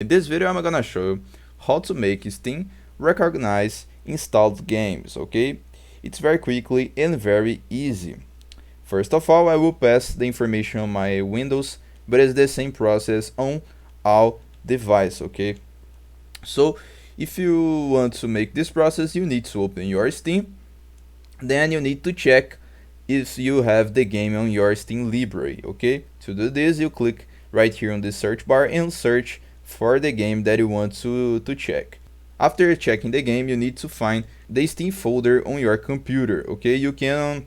In this video I'm gonna show you how to make Steam recognize installed games, okay? It's very quickly and very easy. First of all, I will pass the information on my Windows, but it's the same process on all device, okay? So if you want to make this process, you need to open your Steam, then you need to check if you have the game on your Steam library, okay? To do this, you click right here on the search bar and search for the game that you want to check. After checking the game, you need to find the Steam folder on your computer, okay? You can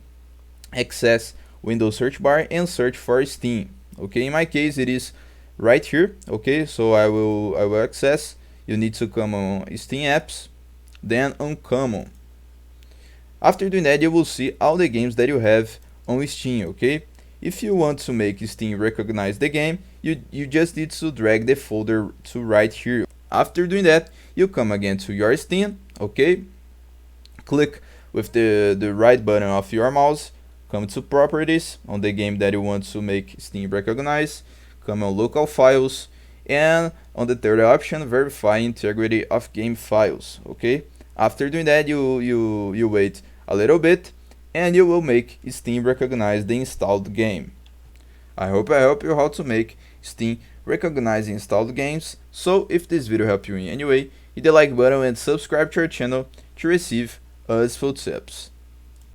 access Windows search bar and search for Steam, okay? In my case, it is right here, okay? So I will access. You need to come on Steam apps, then on common. After doing that, you will see all the games that you have on Steam, okay? If you want to make Steam recognize the game, you just need to drag the folder to right here. After doing that, you come again to your Steam, okay? Click with the right button of your mouse, come to properties on the game that you want to make Steam recognize, come on local files, and on the third option, verify integrity of game files, okay? After doing that, you wait a little bit and you will make Steam recognize the installed game. I hope I help you how to make Steam recognize installed games. So if this video helped you in any way, hit the like button and subscribe to our channel to receive useful tips.